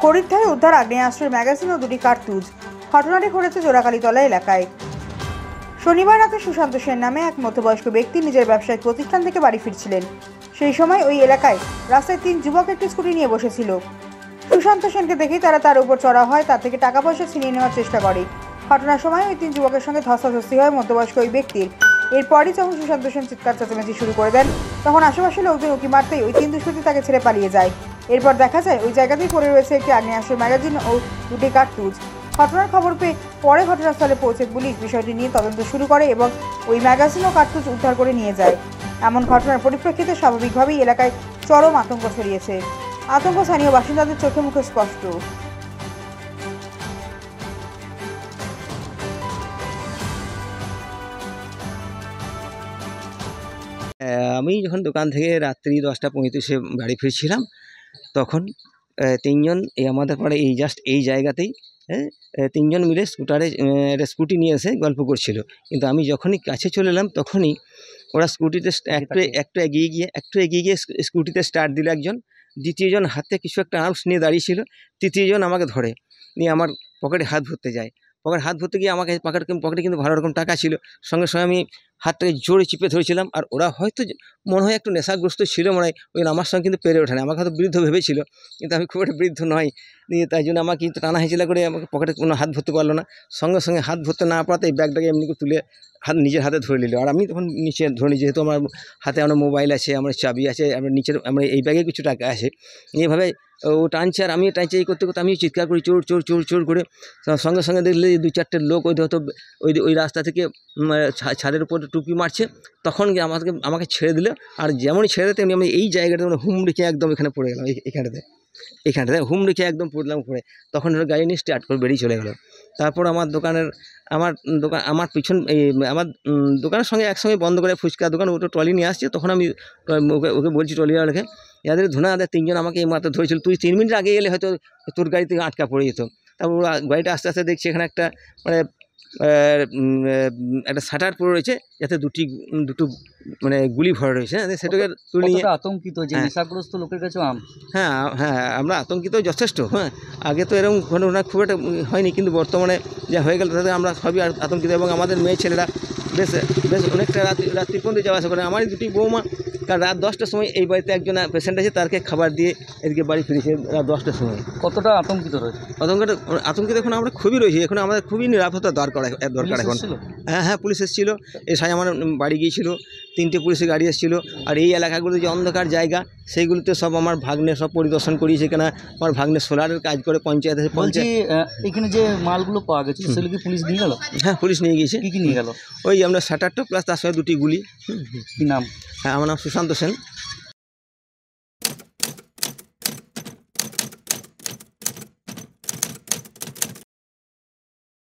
খরিদ্দায় উদ্ধার আগ্নেয়াস্ত্রের ম্যাগাজিন ও দুটি কার্তুজ। ঘটনাটি ঘটেছে জোড়াকালীতলা এলাকায়। শনিবার রাতে সুশান্ত সেন নামে এক মধ্যবয়স্ক ব্যক্তি নিজের ব্যবসায়িক প্রতিষ্ঠান থেকে বাড়ি ফিরছিলেন। সেই সময় ওই এলাকায় রাস্তায় 3 যুবক একটি স্কুটি নিয়ে বসেছিল। সুশান্ত সেনকে দেখেই তারা তার উপর চড়া হয়, তার থেকে টাকা পয়সা ছিনিয়ে নেওয়ার চেষ্টা করে। ঘটনার সময় ওই 3 যুবকের সঙ্গে ধস্তাধস্তি হয় মধ্যবয়স্ক ওই ব্যক্তির। এরপরই যখন সুশান্ত সেন চিৎকার চেঁচামেচি শুরু করে দেন, তখন আশেপাশের লোকজন উঁকি মারতেই ওই 3 দুষ্কৃতী তাকে ছেড়ে পালিয়ে যায়। এরপর দেখা যায় ওই জায়গাতেই পড়ে রয়েছে একটি আগ্নেয়াস্ত্রের ম্যাগাজিন ও দুটি কার্তুজ। ঘটনার খবর পেয়ে পরে ঘটনাস্থলে পৌঁছে পুলিশ বিষয়টি নিয়ে তদন্ত শুরু করে এবং ওই ম্যাগাজিন ও কার্তুজ উদ্ধার করে নিয়ে যায়। এমন ঘটনার পরিপ্রেক্ষিতে স্বাভাবিকভাবেই এলাকায় চরম আতঙ্ক ছড়িয়েছে। আতঙ্ক স্থানীয় বাসিন্দাদের চোখে মুখে স্পষ্ট। আমি যখন দোকান থেকে রাত্রি 10:35 বাড়ি ফিরছিলাম, তখন 3 জন আমাদের পাড়ে এই জায়গাতেই 3 জন মিলে একটা স্কুটি নিয়ে এসে গল্প করছিল। কিন্তু আমি যখনই কাছে চলে এলাম, তখনই ওরা স্কুটিতে একটু এগিয়ে গিয়ে স্কুটিতে স্টার্ট দিল একজন। দ্বিতীয় জন হাতে কিছু একটা আর্মস নিয়ে দাঁড়িয়েছিল। তৃতীয় জন আমাকে ধরে নিয়ে আমার পকেটে হাত ভরতে যায়। হাত ভরতে গিয়ে আমাকে পকেটে কিন্তু ভালো রকম টাকা ছিল। সঙ্গে সঙ্গে আমি হাতটাকে জোরে চিপে ধরেছিলাম। আর ওরা হয়তো মনে হয় একটু নেশাগ্রস্ত ছিল মনে হয়, ওই আমার সঙ্গে কিন্তু পেরে ওঠে না। আমাকে হয়তো বৃদ্ধ ভেবেছিল, কিন্তু আমি খুব একটা বৃদ্ধ নয়। নিয়ে তাই জন্য আমাকে কিন্তু টানা হেঁচলা করে আমাকে পকেটে কোনো হাত ভরতে পারলো না। সঙ্গে সঙ্গে হাত ভরতে না পারাতে এই ব্যাগটাকে এমনি করে তুলে নিজের হাতে ধরে নিল। আর আমি তখন নিচে ধরে নিই, যেহেতু আমার হাতে আমার মোবাইল আছে, আমার চাবি আছে, আমার এই ব্যাগে কিছু টাকা আছে। এইভাবে ও টানছে আর আমি টানছে। এই করতে করতে আমি চিৎকার করি চোর চোর চোর চোর করে। সঙ্গে সঙ্গে দেখলে 2-4টে লোক হয়তো ওই রাস্তা থেকে ছাদের উপর টুপি মারছে। তখন গিয়ে আমাকে ছেড়ে দিল। আর যেমনই ছেড়ে দিতে আমি এই জায়গাটা হুম রেখে একদম এখানে পড়ে গেলাম। এখানটাতে হুম রেখে একদম পড়লাম পড়ে। তখন ওরা গাড়ি নিয়ে স্টার্ট করে বেরিয়ে চলে গেল। তারপর আমার দোকানের সঙ্গে একসঙ্গে বন্ধ করে ফুচকা দোকান, ওটা ট্রলি নিয়ে আসছে। তখন আমি ওকে বলছি ট্রলিওয়ালাকে, এদের ধুনা তিনজন আমাকে এই মাত্র ধরেছিল, তুই 3 মিনিট আগে এলে হয়তো তোর গাড়ি থেকে আটকা পড়ে যেত। তারপর ওরা গাড়িটা আস্তে আস্তে দেখছি এখানে একটা একটা শাটার পড়ে রয়েছে, যাতে দুটো গুলি ভরা রয়েছে। সেটাকে তুলে নিয়ে আতঙ্কিত যে নেশাগ্রস্ত লোকের কাছে হ্যাঁ, আমরা আতঙ্কিত যথেষ্ট। আগে তো এরকম ঘটনা খুব একটা হয়নি, কিন্তু বর্তমানে যা হয়ে গেল তাতে আমরা সবই আতঙ্কিত। এবং আমাদের মেয়ে ছেলেরা বেশ অনেকটা রাত্রি পর্যন্ত যাওয়া আসা করে। আমারই 2টি বৌমা কারণ রাত 10টার সময় এই বাড়িতে একজন পেশেন্ট আছে, তাকে খাবার দিয়ে এদিকে বাড়ি ফিরেছে রাত 10টার সময়। কতটা আতঙ্কিত রয়েছে? আতঙ্কিত এখন আমরা খুবই রয়েছি। এখন আমাদের খুবই নিরাপত্তা দরকার এখন। হ্যাঁ, পুলিশ এসেছিলো। এই সাথে আমার বাড়ি গিয়েছিল, 3টে পুলিশের গাড়ি এসেছিলো। আর এই এলাকাগুলো যে অন্ধকার জায়গা, সেইগুলোতে সব আমার ভাগ্নে সব পরিদর্শন করিয়েছে। কেন আমার ভাগ্নে সোলারের কাজ করে পঞ্চায়েত। এখানে যে মালগুলো পাওয়া গেছে সেগুলো কি পুলিশ নিয়ে গেল? হ্যাঁ, পুলিশ নিয়ে গিয়েছে। কি নিয়ে গেল? ওই আমরা শাটারটা প্লাস তার সঙ্গে 2টি গুলি। কি নাম? হ্যাঁ, আমার নাম সুশান্ত সেন।